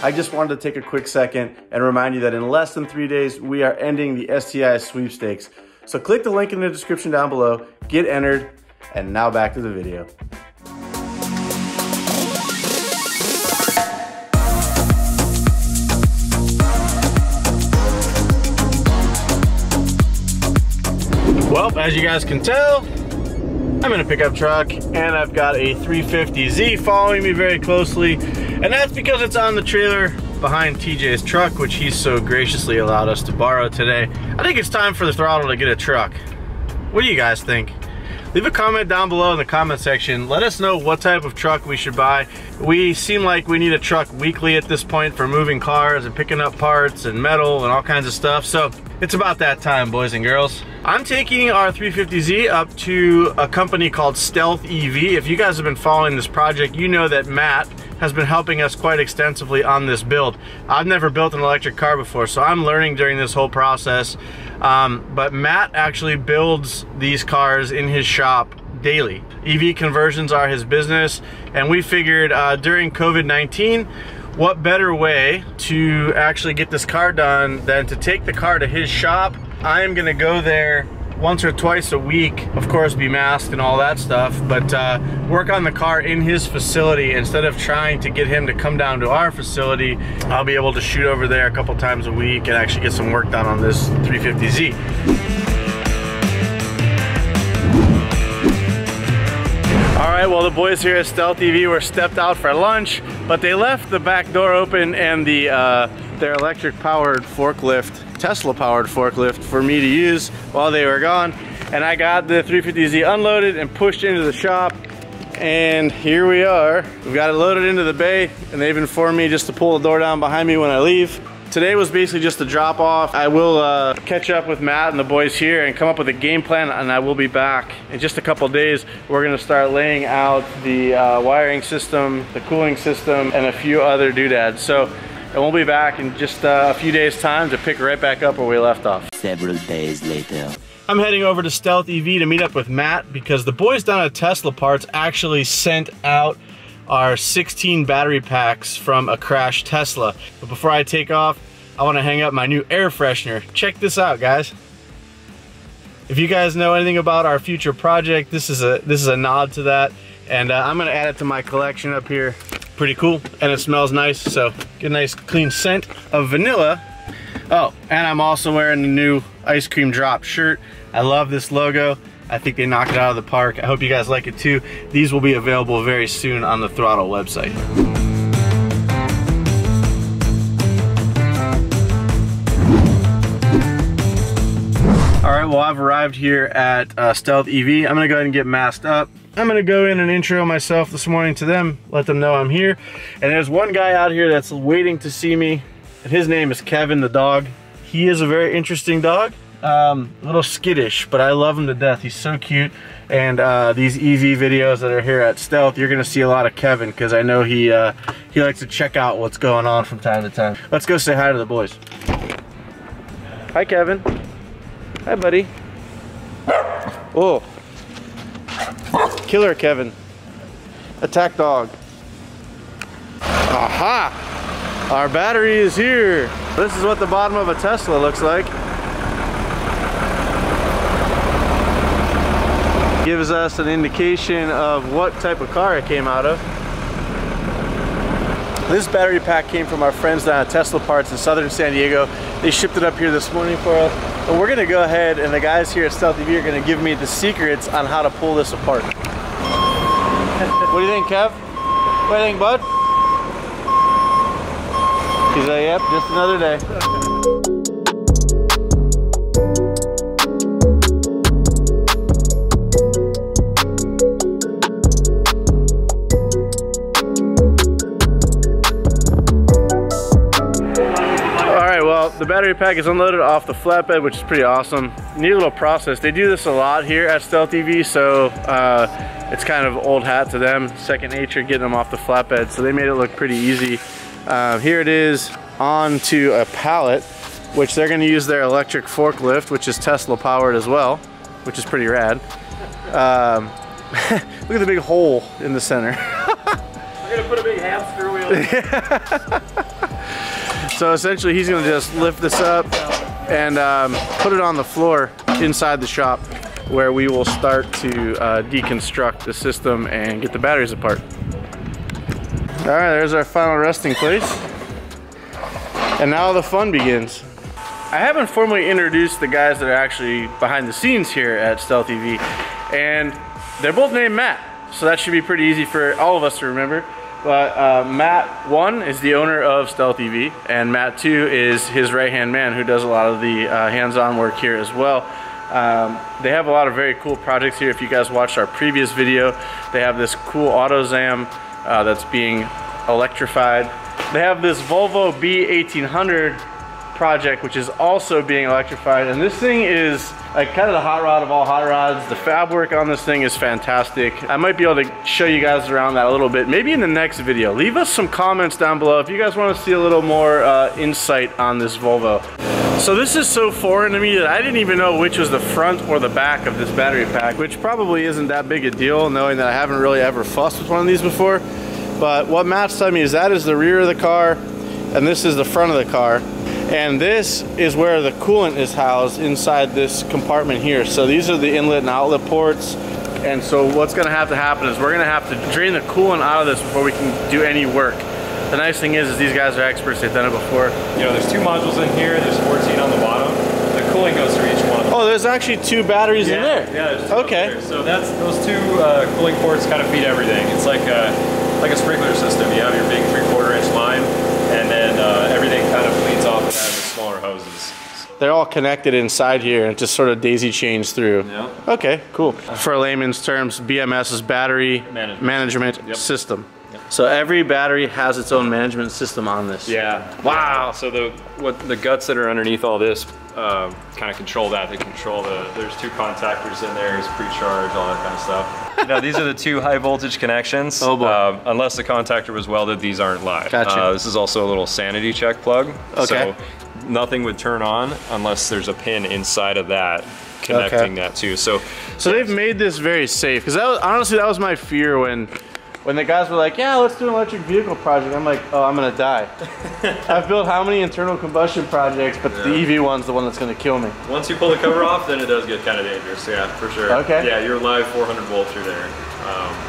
I just wanted to take a quick second and remind you that in less than 3 days, we are ending the STI sweepstakes. So click the link in the description down below, get entered, and now back to the video. Well, as you guys can tell, I'm in a pickup truck and I've got a 350Z following me very closely, and that's because it's on the trailer behind TJ's truck, which he so graciously allowed us to borrow today. I think it's time for the throttle to get a truck. What do you guys think? Leave a comment down below in the comment section. Let us know what type of truck we should buy. We seem like we need a truck weekly at this point for moving cars and picking up parts and metal and all kinds of stuff. So it's about that time, boys and girls. I'm taking our 350Z up to a company called throtlVIP. If you guys have been following this project, you know that Matt has been helping us quite extensively on this build. I've never built an electric car before, so I'm learning during this whole process. But Matt actually builds these cars in his shop daily. EV conversions are his business, and we figured during COVID-19, what better way to actually get this car done than to take the car to his shop. I am gonna go there once or twice a week, of course be masked and all that stuff, but work on the car in his facility instead of trying to get him to come down to our facility. I'll be able to shoot over there a couple times a week and actually get some work done on this 350Z. All right, well, the boys here at throtlVIP were stepped out for lunch, but they left the back door open and their electric powered forklift, Tesla powered forklift, for me to use while they were gone. And I got the 350Z unloaded and pushed into the shop, and here we are. We've got it loaded into the bay, and they've informed me just to pull the door down behind me when I leave. Today was basically just a drop off. I will catch up with Matt and the boys here and come up with a game plan, and I will be back in just a couple days. We're gonna start laying out the wiring system, the cooling system, and a few other doodads. So, and we'll be back in just a few days time to pick right back up where we left off. Several days later. I'm heading over to throtlVIP to meet up with Matt because the boys down at Tesla Parts actually sent out our 16 battery packs from a crashed Tesla. But before I take off, I want to hang up my new air freshener. Check this out, guys. If you guys know anything about our future project, this is a nod to that, and I'm gonna add it to my collection up here. Pretty cool, and it smells nice, so get a nice clean scent of vanilla. Oh, and I'm also wearing the new ice cream drop shirt. I love this logo. I think they knocked it out of the park. I hope you guys like it too. These will be available very soon on the throtl website. All right, well, I've arrived here at throtlVIP. I'm gonna go ahead and get masked up. I'm gonna go in and intro myself this morning to them, let them know I'm here. And there's one guy out here that's waiting to see me, and his name is Kevin the dog. He is a very interesting dog. A little skittish, but I love him to death. He's so cute. And these EV videos that are here at Stealth, you're gonna see a lot of Kevin, because I know he likes to check out what's going on from time to time. Let's go say hi to the boys. Hi, Kevin. Hi, buddy. Oh. Killer Kevin. Attack dog. Aha! Our battery is here. This is what the bottom of a Tesla looks like. Gives us an indication of what type of car it came out of. This battery pack came from our friends down at Tesla Parts in southern San Diego. They shipped it up here this morning for us. But we're gonna go ahead, and the guys here at throtlVIP are gonna give me the secrets on how to pull this apart. What do you think, Kev? What do you think, bud? He's like, yep, just another day. The battery pack is unloaded off the flatbed, which is pretty awesome. Neat little process. They do this a lot here at throtlVIP, so it's kind of old hat to them, second nature getting them off the flatbed, so they made it look pretty easy. Here it is onto a pallet, which they're gonna use their electric forklift, which is Tesla powered as well, which is pretty rad. Look at the big hole in the center. We're gonna put a big hamster wheel in. So essentially he's gonna just lift this up and put it on the floor inside the shop where we will start to deconstruct the system and get the batteries apart. All right, there's our final resting place. And now the fun begins. I haven't formally introduced the guys that are actually behind the scenes here at throtlVIP, and they're both named Matt, so that should be pretty easy for all of us to remember. But Matt 1 is the owner of throtlVIP, and Matt 2 is his right-hand man who does a lot of the hands-on work here as well. They have a lot of very cool projects here. If you guys watched our previous video, they have this cool AutoZam that's being electrified. They have this Volvo B1800 project which is also being electrified, and this thing is like kind of the hot rod of all hot rods. The fab work on this thing is fantastic. I might be able to show you guys around that a little bit, maybe in the next video. Leave us some comments down below if you guys want to see a little more insight on this Volvo. So this is so foreign to me that I didn't even know which was the front or the back of this battery pack, which probably isn't that big a deal knowing that I haven't really ever fussed with one of these before. But what Matt's telling me is that is the rear of the car and this is the front of the car. And this is where the coolant is housed inside this compartment here. So these are the inlet and outlet ports. And so what's gonna have to happen is we're gonna have to drain the coolant out of this before we can do any work. The nice thing is these guys are experts, they've done it before. You know, there's 2 modules in here, there's 14 on the bottom. The cooling goes through each one of them. Oh, there's actually 2 batteries in there? Yeah, there's 2 okay. there. So that's, those 2 cooling ports kind of feed everything. It's like a sprinkler system. You have your big 3/4 inch line, and then everything kind of bleeds off of that with smaller hoses. They're all connected inside here and just sort of daisy chains through. Yeah. Okay, cool. For layman's terms, BMS is battery management system. Yep. So every battery has its own management system on this. Yeah. Wow. So the guts that are underneath all this kind of control that. They control there's 2 contactors in there, there's pre-charge, all that kind of stuff. Now these are the 2 high voltage connections. Oh boy. Unless the contactor was welded, these aren't live. Gotcha. This is also a little sanity check plug. Okay. So nothing would turn on unless there's a pin inside of that connecting that too. So they've made this very safe, because honestly that was my fear when the guys were like, yeah, let's do an electric vehicle project. I'm like, oh, I'm gonna die. I've built how many internal combustion projects, but the EV one's the one that's gonna kill me. Once you pull the cover off, then it does get kind of dangerous, yeah, for sure. Okay. Yeah, you're live 400 volt through there.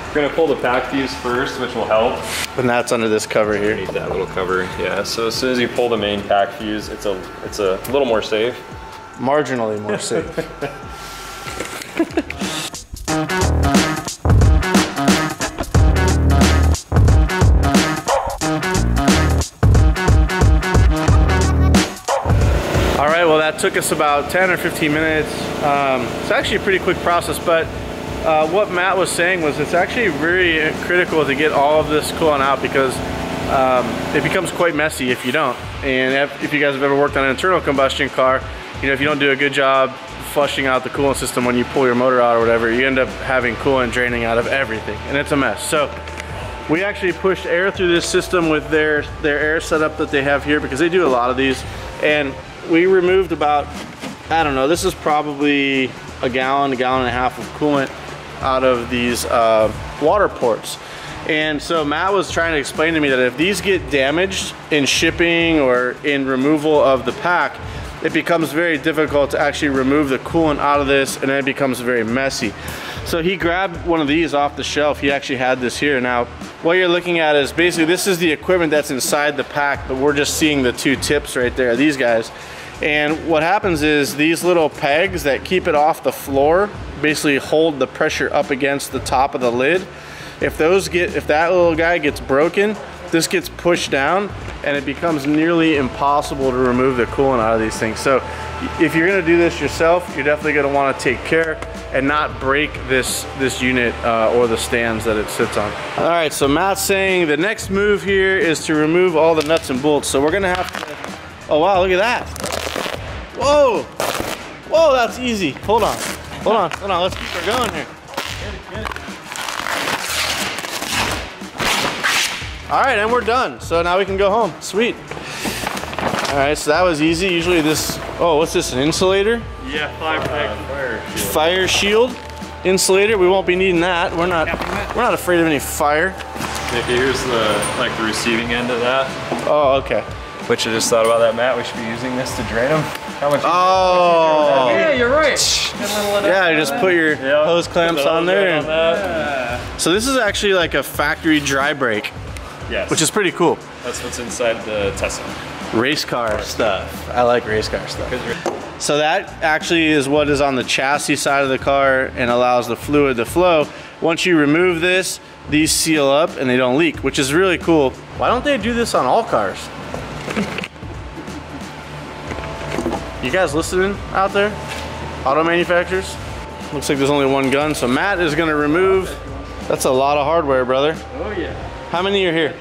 We're gonna pull the pack fuse first, which will help. And that's under this cover here. Underneath that little cover, yeah. So as soon as you pull the main pack fuse, it's a little more safe. Marginally more safe. All right, well that took us about 10 or 15 minutes. It's actually a pretty quick process, but what Matt was saying was it's actually very critical to get all of this coolant out, because it becomes quite messy if you don't. And if you guys have ever worked on an internal combustion car, you know, if you don't do a good job flushing out the coolant system when you pull your motor out or whatever, you end up having coolant draining out of everything, and it's a mess. So we actually pushed air through this system with their air setup that they have here, because they do a lot of these, and we removed about, I don't know, this is probably a gallon and a half of coolant out of these water ports. And so Matt was trying to explain to me that if these get damaged in shipping or in removal of the pack, it becomes very difficult to actually remove the coolant out of this, and then it becomes very messy. So he grabbed one of these off the shelf. He actually had this here. Now, what you're looking at is basically, this is the equipment that's inside the pack, but we're just seeing the 2 tips right there, these guys. And what happens is these little pegs that keep it off the floor basically hold the pressure up against the top of the lid. If that little guy gets broken, this gets pushed down and it becomes nearly impossible to remove the coolant out of these things. So if you're gonna do this yourself, you're definitely gonna wanna take care and not break this unit or the stands that it sits on. All right, so Matt's saying the next move here is to remove all the nuts and bolts. So we're gonna have to, oh wow, look at that. Whoa, whoa, that's easy. Hold on, let's keep her going here. Get it. All right, and we're done. So now we can go home, sweet. All right, so that was easy. Usually this, oh, what's this, an insulator? Yeah, Fire shield insulator. We won't be needing that. We're not afraid of any fire. Okay, here's the receiving end of that. Oh, okay. Which I just thought about that, Matt. We should be using this to drain them. How much? Oh. Yeah, you're right. Yeah, you just put your hose clamps on there. So this is actually like a factory dry brake. Yes. Which is pretty cool. That's what's inside the Tesla. Race car stuff. I like race car stuff. So that actually is what is on the chassis side of the car and allows the fluid to flow. Once you remove this, these seal up and they don't leak, which is really cool. Why don't they do this on all cars? You guys listening out there? Auto manufacturers? Looks like there's only one gun, so Matt is gonna remove. That's a lot of hardware, brother. Oh yeah. How many are here?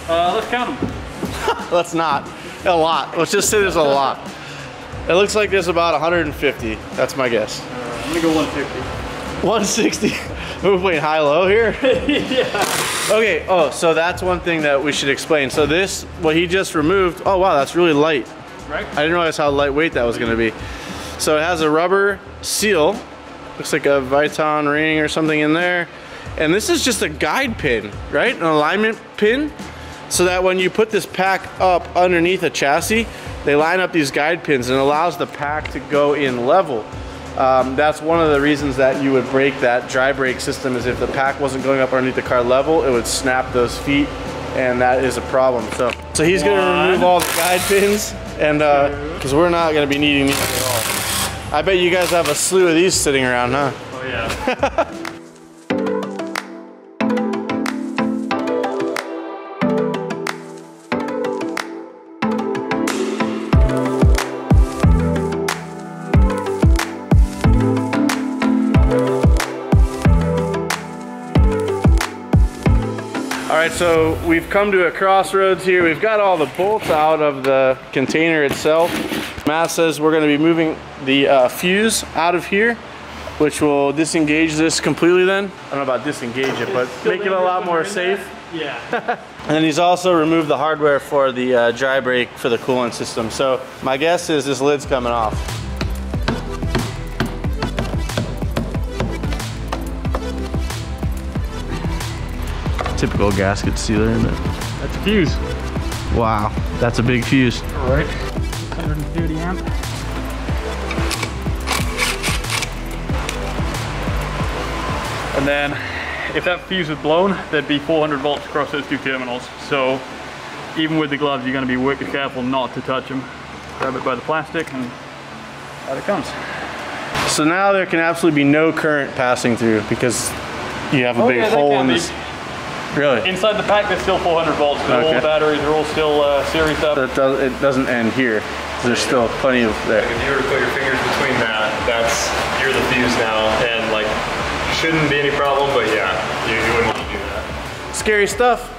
Let's count them. Let's not. A lot. Let's just say there's a lot. It looks like there's about 150. That's my guess. I'm gonna go 150. 160. We're playing high-low here? Yeah. Okay, oh, so that's one thing that we should explain. So this, what he just removed, oh wow, that's really light. Right. I didn't realize how lightweight that was gonna be. So it has a rubber seal. Looks like a Viton ring or something in there. And this is just a guide pin, right? An alignment pin. So that when you put this pack up underneath a chassis, they line up these guide pins and it allows the pack to go in level. That's one of the reasons that you would break that dry brake system, is if the pack wasn't going up underneath the car level, it would snap those feet, and that is a problem. So he's gonna remove all the guide pins, and because we're not gonna be needing these at all. I bet you guys have a slew of these sitting around, huh? Oh yeah. All right, so we've come to a crossroads here. We've got all the bolts out of the container itself. Matt says we're gonna be moving the fuse out of here, which will disengage this completely then. I don't know about disengage it, but make it a lot more safe. Yeah. And then he's also removed the hardware for the dry brake for the coolant system. So my guess is this lid's coming off. Typical gasket sealer, isn't it? That's a fuse. Wow, that's a big fuse. All right. 130 amp. And then if that fuse was blown, there'd be 400 volts across those two terminals. So even with the gloves, you're gonna be wicked careful not to touch them. Grab it by the plastic and out it comes. So now there can absolutely be no current passing through because you have a big hole in this. Really? Inside the pack, there's still 400 volts. So all the batteries are all still series up. It doesn't end here. There's still plenty of there. If you were to put your fingers between that, you're the fuse now, and like, shouldn't be any problem, but yeah, you wouldn't want to do that. Scary stuff.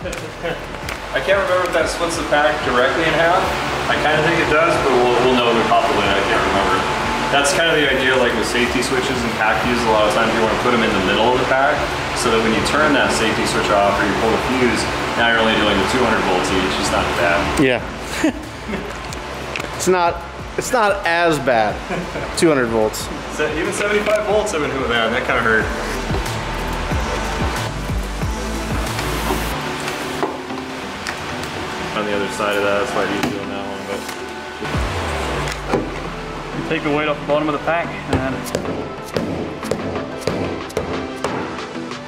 I can't remember if that splits the pack directly in half. I kind of think it does, but we'll know the pop lid. I can't remember. That's kind of the idea, like with safety switches and pack fuses, a lot of times you want to put them in the middle of the pack, so that when you turn that safety switch off or you pull the fuse, now you're only dealing with 200 volts each. It's not bad. Yeah. It's not as bad. 200 volts. So even 75 volts I've been doing that, and that kind of hurt. On the other side of that, that's why I usually on that one, but Take the weight off the bottom of the pack and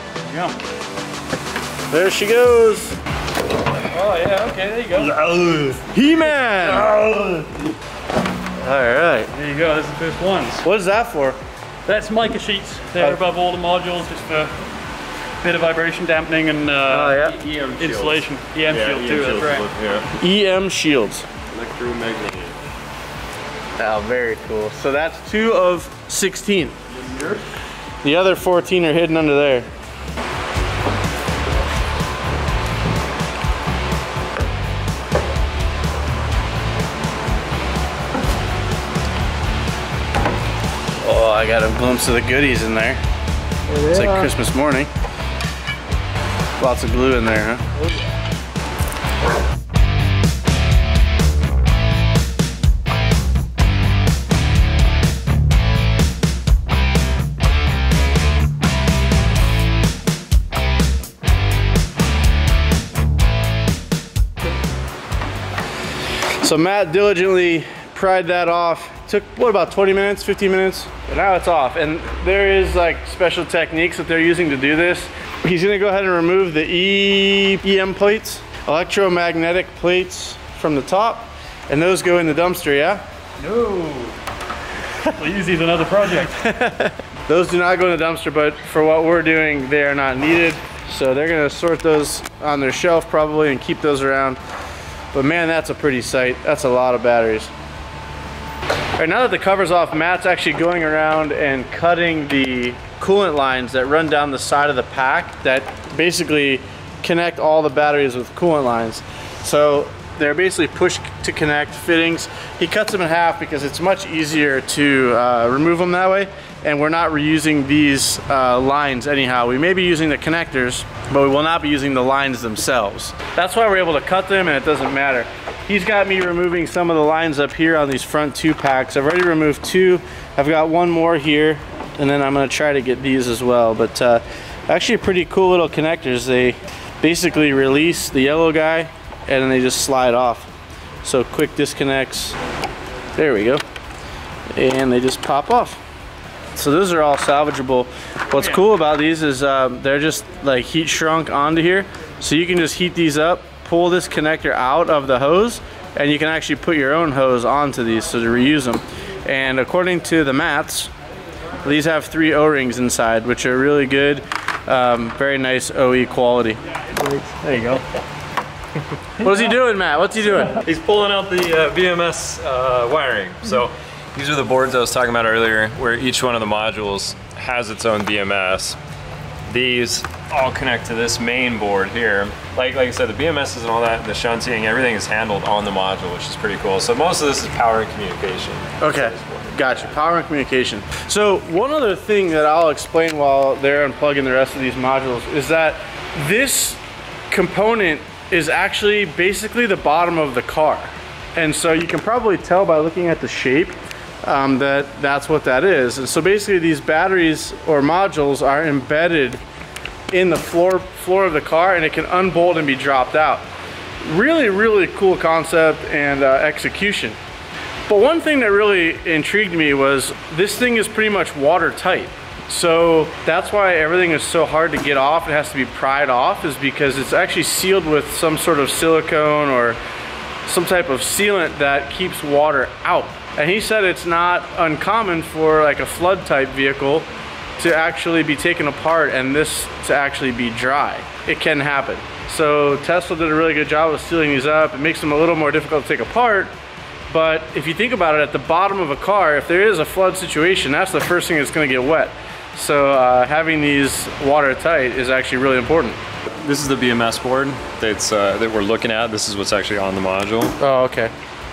there you go. There she goes. Oh yeah, okay, there you go. He-Man! All right. There you go, that's the first ones. What is that for? That's mica sheets. They're above all the modules just for a bit of vibration dampening and insulation. EM shield too, that's right. EM shields. Electromagnetic. Oh, very cool. So that's 2 of 16. The other 14 are hidden under there. Oh, I got a glimpse of the goodies in there. It's like Christmas morning. Lots of glue in there, huh? So Matt diligently pried that off. Took, what, about 20 minutes, 15 minutes? But now it's off. And there is like special techniques that they're using to do this. He's gonna go ahead and remove the EM plates, electromagnetic plates from the top, and those go in the dumpster, yeah? No. We'll use these in another project. Those do not go in the dumpster, but for what we're doing, they are not needed. So they're gonna sort those on their shelf probably and keep those around. But man, that's a pretty sight. That's a lot of batteries. All right, now that the cover's off, Matt's actually going around and cutting the coolant lines that run down the side of the pack that basically connect all the batteries with coolant lines. So they're basically push to connect fittings. He cuts them in half because it's much easier to remove them that way, and we're not reusing these lines anyhow. We may be using the connectors, but we will not be using the lines themselves. That's why we're able to cut them and it doesn't matter. He's got me removing some of the lines up here on these front two packs. I've already removed two. I've got one more here, and then I'm gonna try to get these as well. But actually pretty cool little connectors. They basically release the yellow guy and then they just slide off. So quick disconnects, there we go. And they just pop off. So those are all salvageable. What's cool about these is they're just like heat shrunk onto here. So you can just heat these up, pull this connector out of the hose, and you can actually put your own hose onto these so to reuse them. And according to the mats, these have 3 O-rings inside, which are really good. Very nice OE quality. There you go. What's he doing, Matt? What's he doing? He's pulling out the BMS wiring. So these are the boards I was talking about earlier, where each one of the modules has its own BMS. These all connect to this main board here. Like I said, the BMS and all that, the shunting, everything is handled on the module, which is pretty cool. So most of this is power and communication. Okay, gotcha, power and communication. So one other thing that I'll explain while they're unplugging the rest of these modules is that this component is actually basically the bottom of the car. And so you can probably tell by looking at the shape that that's what that is. And so basically these batteries or modules are embedded in the floor of the car, and it can unbolt and be dropped out. Really, really cool concept and execution. But one thing that really intrigued me was this thing is pretty much watertight. So that's why everything is so hard to get off. It has to be pried off, is because it's actually sealed with some sort of silicone or some type of sealant that keeps water out. And he said it's not uncommon for like a flood type vehicle to actually be taken apart and this to actually be dry. It can happen. So Tesla did a really good job of sealing these up. It makes them a little more difficult to take apart. But if you think about it, at the bottom of a car, if there is a flood situation, that's the first thing that's gonna get wet. So having these watertight is actually really important. This is the BMS board that we're looking at. This is what's actually on the module. Oh, okay.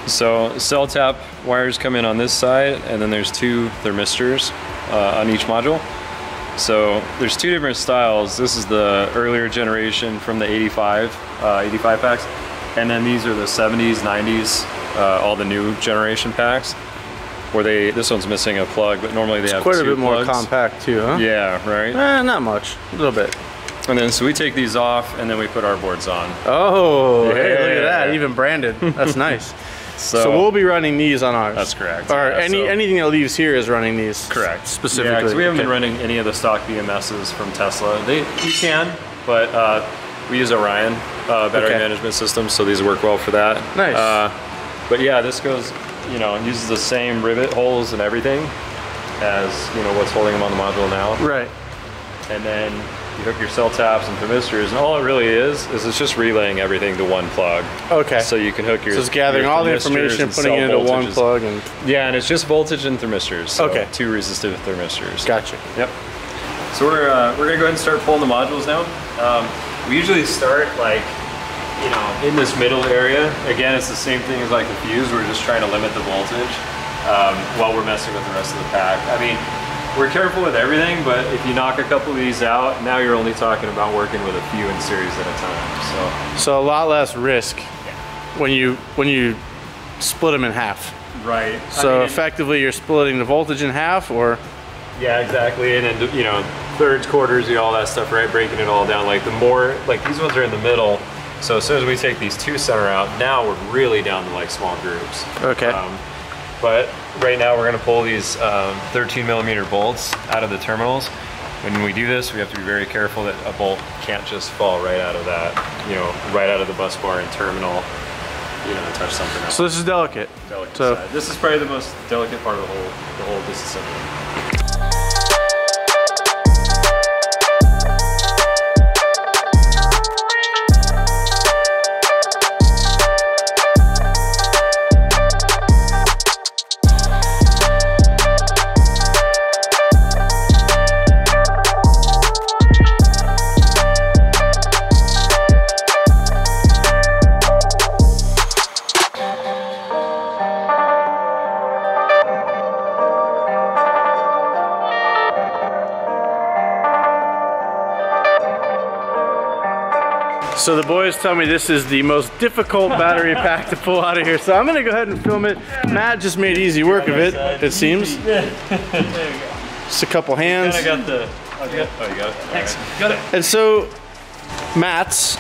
So cell tap wires come in on this side, and then there's 2 thermistors on each module. So there's 2 different styles. This is the earlier generation from the 85 packs, and then these are the 70s, 90s, all the new generation packs. Where this one's missing a plug, but normally they have 2 plugs. Quite a bit more compact too, huh? Yeah, right? Not much, a little bit. And then so we take these off and then we put our boards on. Oh, yeah. Hey, look at that, even branded. That's nice. So we'll be running these on ours. That's correct. Or anything that leaves here is running these. Correct. Specifically. Yeah, because we haven't been running any of the stock BMSs from Tesla. You can, but we use Orion battery management system, so these work well for that. Nice. But yeah, this goes, you know, uses the same rivet holes and everything as, you know, what's holding them on the module now. Right. And then you hook your cell taps and thermistors, and all it really is it's just relaying everything to one plug. Okay. So you can hook your. So it's gathering all the information and putting it into one plug, and yeah, and it's just voltage and thermistors. So okay. 2 resistive thermistors. Gotcha. Yep. So we're gonna go ahead and start pulling the modules now. We usually start like, you know, in this middle area. Again, it's the same thing as like the fuse. We're just trying to limit the voltage while we're messing with the rest of the pack. I mean, we're careful with everything, but if you knock a couple of these out, now you're only talking about working with a few in series at a time. So a lot less risk when you split them in half. Right. So effectively, you're splitting the voltage in half, or yeah, exactly. And then, you know, thirds, quarters, all that stuff, right? Breaking it all down. Like the more, like these ones are in the middle. So as soon as we take these two center out, now we're really down to like small groups. Okay. But right now we're gonna pull these 13mm bolts out of the terminals. When we do this, we have to be very careful that a bolt can't just fall right out of that, you know, right out of the bus bar and terminal, you know, and touch something else. So this is delicate. Delicate so side. This is probably the most delicate part of the whole disassembly. So the boys tell me this is the most difficult battery pack to pull out of here. So I'm gonna go ahead and film it. Matt just made easy work of it, it seems. There you go. Just a couple hands. I got the, okay. Oh, you got it? Thanks. Right. Got it. And so Matt's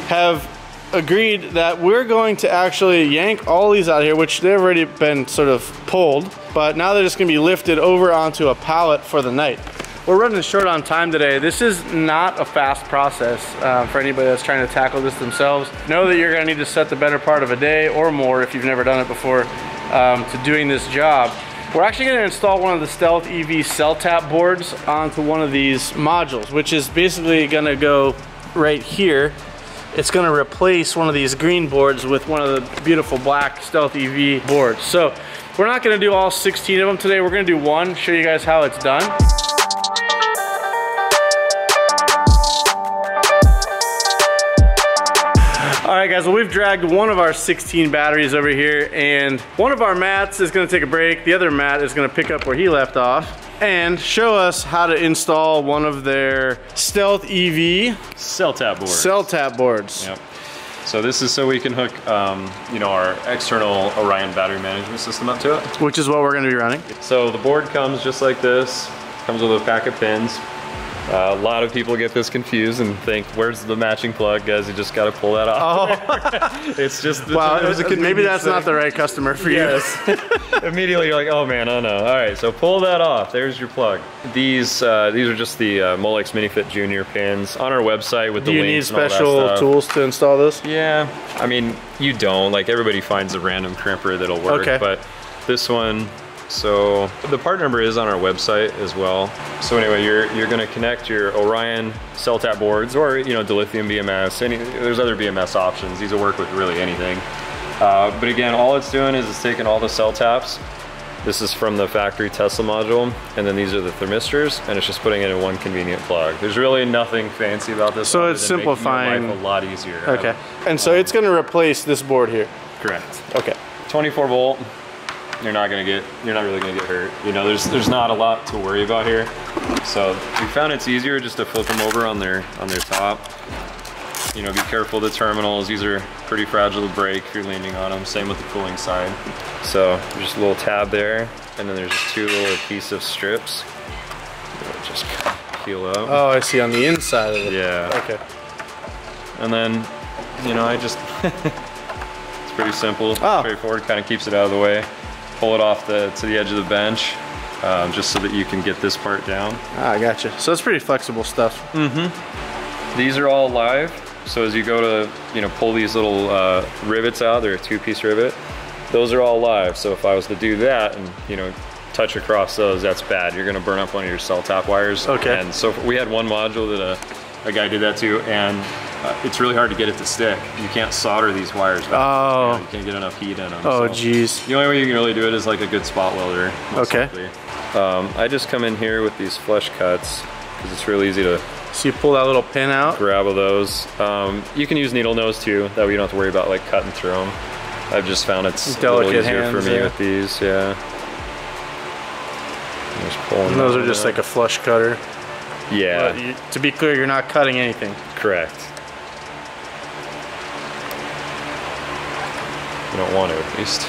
have agreed that we're going to actually yank all these out of here, which they've already been sort of pulled, but now they're just gonna be lifted over onto a pallet for the night. We're running short on time today. This is not a fast process for anybody that's trying to tackle this themselves. Know that you're gonna need to set the better part of a day or more if you've never done it before to doing this job. We're actually gonna install one of the throtlVIP cell tap boards onto one of these modules, which is basically gonna go right here. It's gonna replace one of these green boards with one of the beautiful black throtlVIP boards. So we're not gonna do all 16 of them today. We're gonna do one, show you guys how it's done. All right guys, well we've dragged one of our 16 batteries over here, and one of our Matts is gonna take a break. The other Matt is gonna pick up where he left off and show us how to install one of their throtlVIP Cell tap boards. cell tap boards. Yep. So this is so we can hook, you know, our external Orion battery management system up to it. Which is what we're gonna be running. So the board comes just like this. Comes with a pack of pins. A lot of people get this confused and think, where's the matching plug, guys? You just gotta pull that off. Oh. It's just, Wow, maybe that's not the right customer for you. Yes. Immediately you're like, oh man, oh no. All right, so pull that off. There's your plug. These are just the Molex MiniFit Junior pins on our website with the links and all that stuff. Do you need special tools to install this? Yeah, I mean, you don't. Like everybody finds a random crimper that'll work, okay. But this one, so the part number is on our website as well. So anyway, you're gonna connect your Orion cell tap boards, or you know, dilithium BMS. There's other BMS options. These will work with really anything. But again, all it's doing is it's taking all the cell taps. This is from the factory Tesla module, and then these are the thermistors, and it's just putting it in one convenient plug. There's really nothing fancy about this. So it's simplifying life a lot easier. Okay, and so it's gonna replace this board here. Correct. Okay. 24 volt. You're not really gonna get hurt. You know, there's not a lot to worry about here. So we found it's easier just to flip them over on their top. You know, be careful of the terminals. These are pretty fragile to break if you're leaning on them. Same with the cooling side. So just a little tab there, and then there's just two little adhesive strips. It'll just peel up. Oh, I see, on the inside of it. Yeah. Okay. And then, you know, I just it's pretty simple, straightforward. Kind of keeps it out of the way. Pull it off to the edge of the bench, just so that you can get this part down. Ah, I gotcha. So it's pretty flexible stuff. Mm-hmm. These are all live. So as you go to, you know, pull these little rivets out, they're a 2-piece rivet. Those are all live. So if I was to do that and, you know, touch across those, that's bad. You're gonna burn up one of your cell tap wires. Okay. And so we had one module that a guy did that to, and it's really hard to get it to stick. You can't solder these wires back. Oh. You can't get enough heat in them. Oh, so geez. the only way you can really do it is like a good spot welder. Okay. Likely. I just come in here with these flush cuts because it's real easy to So you pull that little pin out? grab those. You can use needle nose too. That way you don't have to worry about like cutting through them. I've just found it's Delicate a little easier hands, for me yeah. with these. Yeah. Just pulling And those that are just out. like a flush cutter. Yeah. But to be clear, you're not cutting anything. Correct. You don't want to, at least.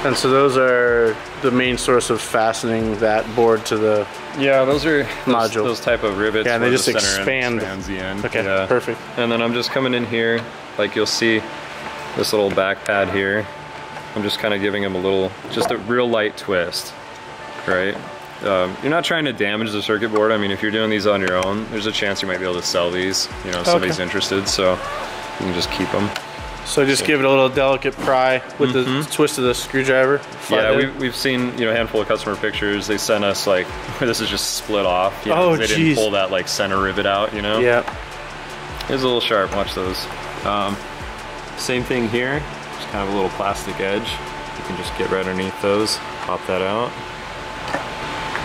And so those are the main source of fastening that board to the Yeah, those are module. those type of rivets. Yeah, and they where just the center end expand. expands the end. Okay, yeah. perfect. And then I'm just coming in here, like you'll see this little back pad here. I'm just kind of giving them a little, just a real light twist, right? You're not trying to damage the circuit board. I mean, if you're doing these on your own, there's a chance you might be able to sell these, you know, if somebody's interested, so you can just keep them. So just give it a little delicate pry with the twist of the screwdriver. Yeah, we've seen, you know, a handful of customer pictures. They sent us like, where this is just split off. You know, they didn't pull that like center rivet out, you know? Yeah. It's a little sharp, watch those. Same thing here, just kind of a little plastic edge. You can just get right underneath those, pop that out.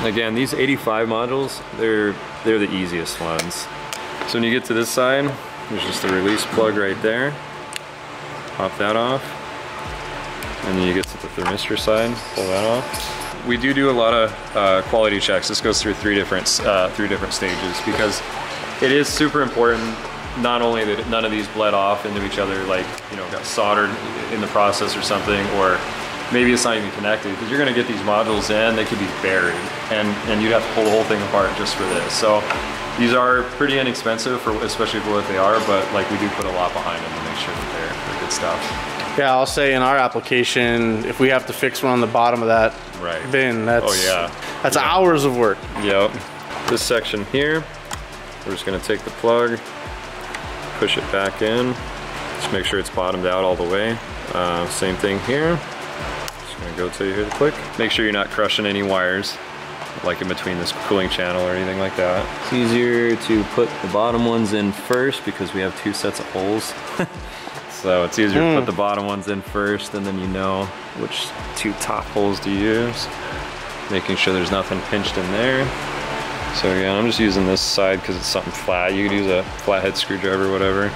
Again, these 85 modules, they're the easiest ones. So when you get to this side, there's just a release plug right there. Pop that off. And then you get to the thermistor side, pull that off. We do a lot of quality checks. This goes through three different stages because it is super important not only that none of these bled off into each other, like, you know, got soldered in the process or something, or maybe it's not even connected, because you're going to get these modules in, they could be buried, and you'd have to pull the whole thing apart just for this. So these are pretty inexpensive, especially for what they are, but like we do put a lot behind them to make sure that they're good stuff. Yeah, I'll say in our application, if we have to fix one on the bottom of that bin, that's hours of work. Yep. This section here, we're just going to take the plug, push it back in, just make sure it's bottomed out all the way. Same thing here. Just gonna go till you hear the click. Make sure you're not crushing any wires, like in between this cooling channel or anything like that. It's easier to put the bottom ones in first because we have two sets of holes. So it's easier to put the bottom ones in first, and then you know which two top holes to use. Making sure there's nothing pinched in there. So again, I'm just using this side because it's something flat. You could use a flathead screwdriver or whatever.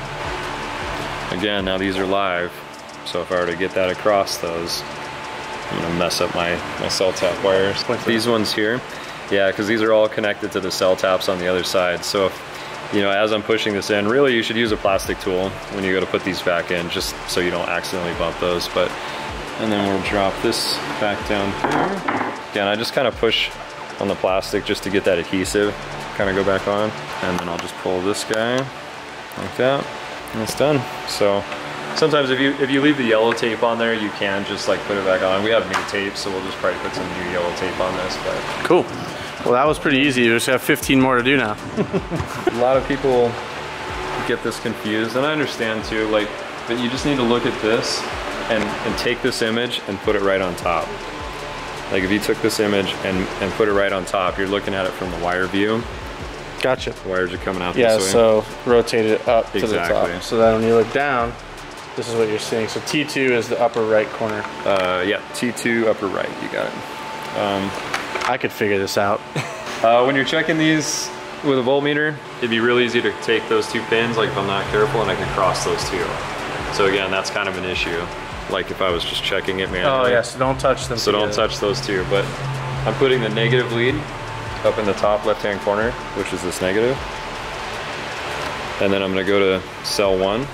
Again, now these are live, so if I were to get that across those, I'm gonna mess up my cell tap wires. These ones here, yeah, because these are all connected to the cell taps on the other side. So, you know, as I'm pushing this in, really you should use a plastic tool when you go to put these back in, just so you don't accidentally bump those. And then we'll drop this back down here. Again, I just kind of push on the plastic just to get that adhesive kind of go back on, and then I'll just pull this guy like that, and it's done. So sometimes if you leave the yellow tape on there, you can just like put it back on. We have new tape, so we'll just probably put some new yellow tape on this. But cool. Well, that was pretty easy. You just have 15 more to do now. A lot of people get this confused, and I understand too, like, but you just need to look at this and take this image and put it right on top. Like if you took this image and put it right on top, you're looking at it from the wire view. Gotcha. The wires are coming out this way. Yeah, so rotate it up to the top. So that when you look down, this is what you're seeing. So T2 is the upper right corner. Yeah, T2 upper right, you got it. I could figure this out. When you're checking these with a voltmeter, it'd be really easy to take those two pins, like if I'm not careful, and I can cross those two. So again, that's kind of an issue. Like if I was just checking it manually. Oh yeah, so don't touch them. So don't touch those two, but I'm putting the negative lead up in the top left-hand corner, which is this negative. And then I'm gonna go to cell 1,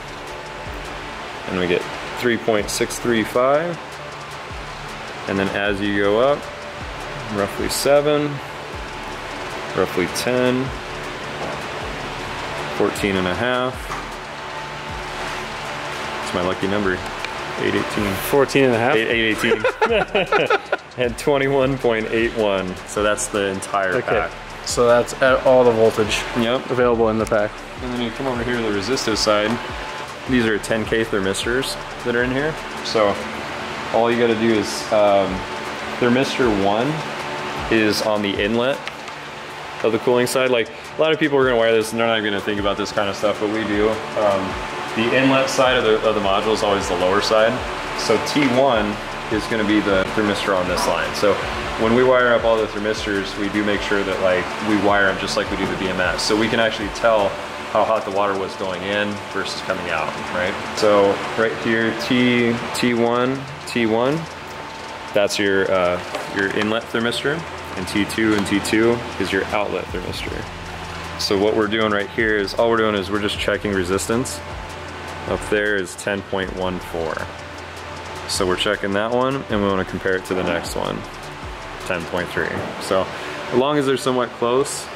and we get 3.635. And then as you go up, roughly 7, roughly 10, 14 and a half. It's my lucky number. 818. 14 and a half? 818. And 21.81. So that's the entire pack. So that's all the voltage available in the pack. And then you come over here to the resistive side. These are 10K thermistors that are in here. So all you gotta do is, thermistor 1 is on the inlet of the cooling side. Like a lot of people are gonna wire this and they're not even gonna think about this kind of stuff, but we do. The inlet side of the module is always the lower side. So T1 is gonna be the thermistor on this line. So when we wire up all the thermistors, we do make sure that like we wire them just like we do the BMS. So we can actually tell how hot the water was going in versus coming out, right? So right here, T1, that's your inlet thermistor, and T2 and T2 is your outlet thermistor. So what we're doing right here is, all we're doing is we're just checking resistance. Up there is 10.14. So we're checking that one, and we want to compare it to the next one, 10.3. So as long as they're somewhat close,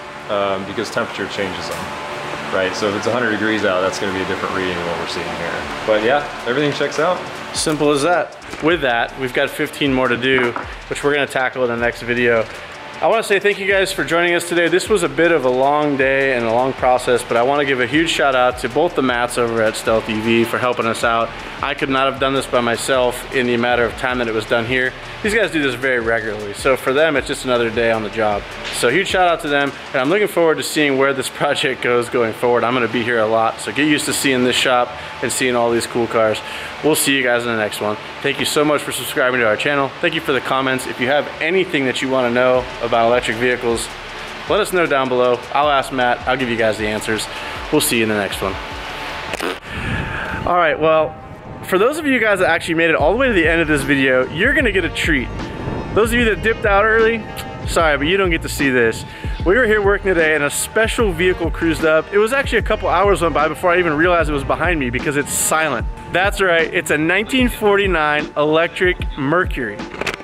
because temperature changes them, right? So if it's 100 degrees out, that's going to be a different reading than what we're seeing here. But yeah, everything checks out. Simple as that. With that, we've got 15 more to do, which we're going to tackle in the next video. I want to say thank you guys for joining us today. This was a bit of a long day and a long process, but I want to give a huge shout out to both the Matts over at throtlVIP for helping us out. I could not have done this by myself in the matter of time that it was done here. These guys do this very regularly, so for them it's just another day on the job. So huge shout out to them, and I'm looking forward to seeing where this project goes going forward. I'm going to be here a lot, so get used to seeing this shop and seeing all these cool cars. We'll see you guys in the next one. Thank you so much for subscribing to our channel. Thank you for the comments. If you have anything that you want to know about electric vehicles, let us know down below. I'll ask Matt. I'll give you guys the answers. We'll see you in the next one. All right, well, for those of you guys that actually made it all the way to the end of this video, you're gonna get a treat. Those of you that dipped out early, sorry, but you don't get to see this. We were here working today and a special vehicle cruised up. It was actually a couple hours went by before I even realized it was behind me because it's silent. That's right, it's a 1949 electric Mercury.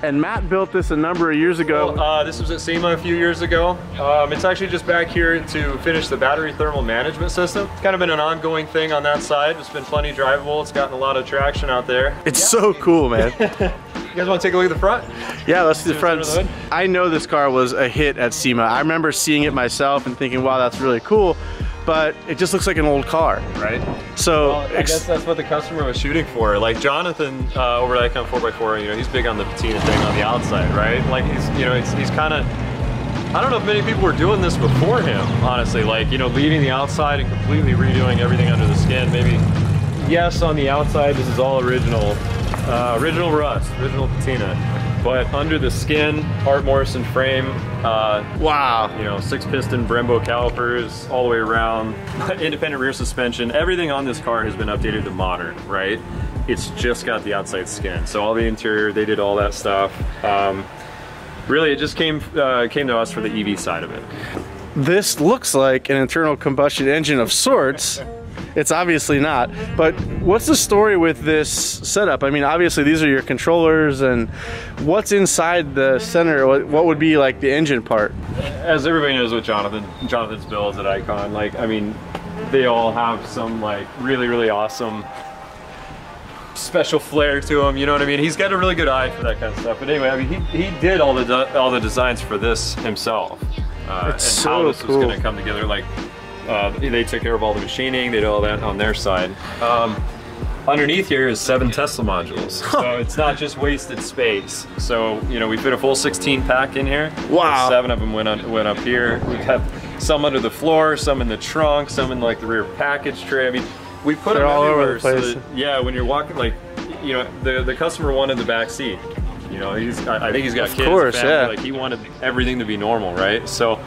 And Matt built this a number of years ago. Well, this was at SEMA a few years ago. It's actually just back here to finish the battery thermal management system. It's kind of been an ongoing thing on that side. It's been plenty drivable. It's gotten a lot of traction out there. It's so cool, man. You guys want to take a look at the front? Yeah, let's see the front. I know this car was a hit at SEMA. I remember seeing it myself and thinking, wow, that's really cool. But it just looks like an old car. Right. So well, I guess that's what the customer was shooting for. Like Jonathan over at Icon 4x4, you know, he's big on the patina thing on the outside, right? Like he's, you know, he's kind of, I don't know if many people were doing this before him, honestly. Like, you know, leaving the outside and completely redoing everything under the skin. Maybe, yes, on the outside, this is all original, original rust, original patina. But under the skin, Art Morrison frame. Wow. You know, 6-piston Brembo calipers all the way around. Independent rear suspension. Everything on this car has been updated to modern, right? It's just got the outside skin. So all the interior, they did all that stuff. Really, it just came to us for the EV side of it. This looks like an internal combustion engine of sorts. It's obviously not, but what's the story with this setup? I mean, obviously these are your controllers, and what's inside the center? What would be like the engine part? As everybody knows with Jonathan's builds at Icon, like, I mean, they all have some like really, really awesome special flair to them, you know what I mean? He's got a really good eye for that kind of stuff. But anyway, I mean, he did all the designs for this himself. And so how this cool. was gonna come together, like, they took care of all the machining, they did all that on their side. Underneath here is 7 Tesla modules, so it's not just wasted space. So, you know, we fit a full 16 pack in here. Wow. 7 of them went up here. We have some under the floor, some in the trunk, some in like the rear package tray. I mean, we put them all everywhere over the place. so that, yeah, when you're walking, like, you know, the customer wanted the back seat. You know, I think he's got kids, course, family, yeah. like he wanted everything to be normal, right? So,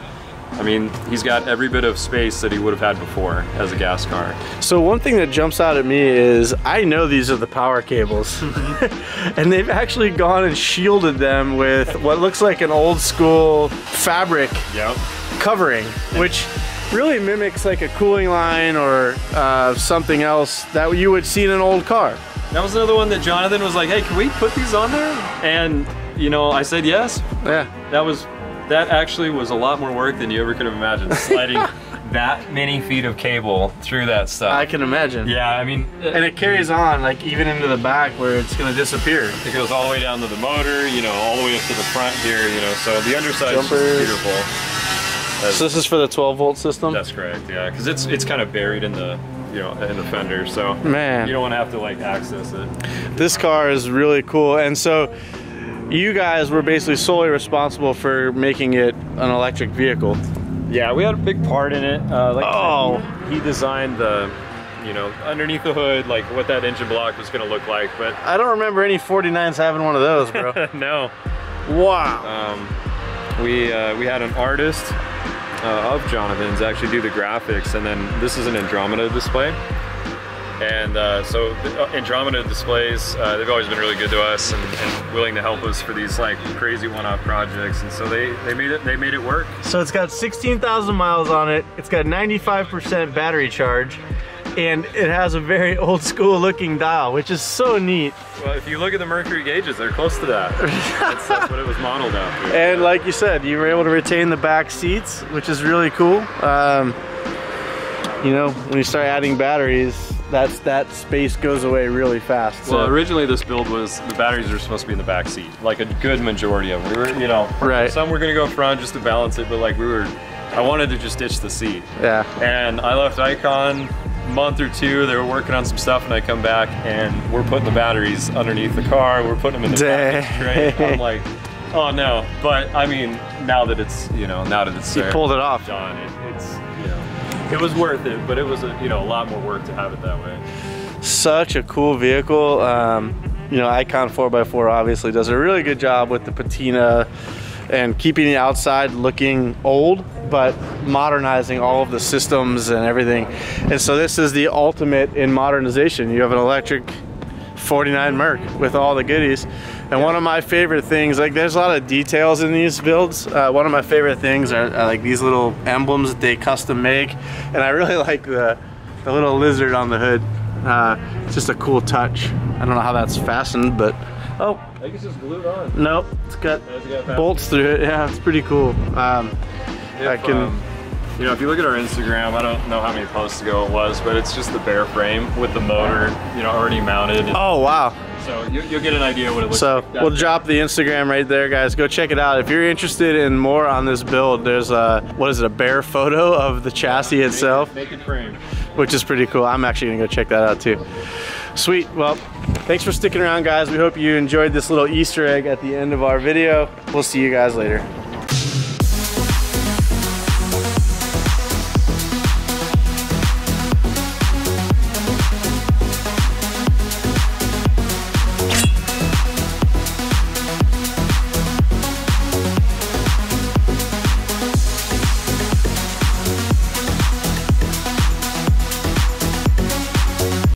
I mean, he's got every bit of space that he would have had before as a gas car. So one thing that jumps out at me is I know these are the power cables, and they've actually gone and shielded them with what looks like an old school fabric covering, which really mimics like a cooling line or something else that you would see in an old car. That was another one that Jonathan was like, hey, can we put these on there? And, you know, I said yes. Yeah. That actually was a lot more work than you ever could have imagined, sliding that many feet of cable through that stuff. I can imagine. Yeah, I mean... And it carries on, like, even into the back where it's going to disappear. It goes all the way down to the motor, you know, all the way up to the front here, you know, so the underside is beautiful. So this is for the 12-volt system? That's correct, yeah, because it's kind of buried in the, you know, in the fender, so man, you don't want to have to, like, access it. This car is really cool, and so you guys were basically solely responsible for making it an electric vehicle. Yeah, we had a big part in it. Like I said, he designed the, you know, underneath the hood, like what that engine block was going to look like. But I don't remember any 49s having one of those, bro. No. Wow. We had an artist of Jonathan's actually do the graphics, and then this is an Andromeda display. And so the Andromeda displays, they've always been really good to us and willing to help us for these like crazy one-off projects. And so they made it work. So it's got 16,000 miles on it. It's got 95% battery charge. and it has a very old school looking dial, which is so neat. Well, if you look at the mercury gauges, they're close to that. That's what it was modeled after. And like you said, you were able to retain the back seats, which is really cool. You know, when you start adding batteries, that space goes away really fast. Well, originally this build was the batteries were supposed to be in the back seat, like a good majority of them. We were, you know, right. Some were gonna go front just to balance it, but like I wanted to just ditch the seat. Yeah. And I left Icon a month or two. They were working on some stuff, and I come back and we're putting the batteries underneath the car. We're putting them in the package tray. I'm like, oh no. But I mean, now that it's, you know, you pulled it off. Done. It's, you know, it was worth it, but it was a lot more work to have it that way. Such a cool vehicle. You know, Icon 4x4 obviously does a really good job with the patina and keeping the outside looking old, but modernizing all of the systems and everything. And so this is the ultimate in modernization. You have an electric 49 Merc with all the goodies. And one of my favorite things, like there's a lot of details in these builds. One of my favorite things are like these little emblems that they custom make. And I really like the little lizard on the hood. It's just a cool touch. I don't know how that's fastened, but oh. I think it's just glued on. Nope, it's got bolts through it. Yeah, it's pretty cool. You know, if you look at our Instagram, I don't know how many posts ago it was, but it's just the bare frame with the motor, you know, already mounted. Oh, wow. So you'll get an idea what it looks like. So we'll drop the Instagram right there, guys. Go check it out. If you're interested in more on this build, there's a bare photo of the chassis itself. Naked frame. Which is pretty cool. I'm actually gonna go check that out too. Sweet, well, thanks for sticking around, guys. We hope you enjoyed this little Easter egg at the end of our video. We'll see you guys later.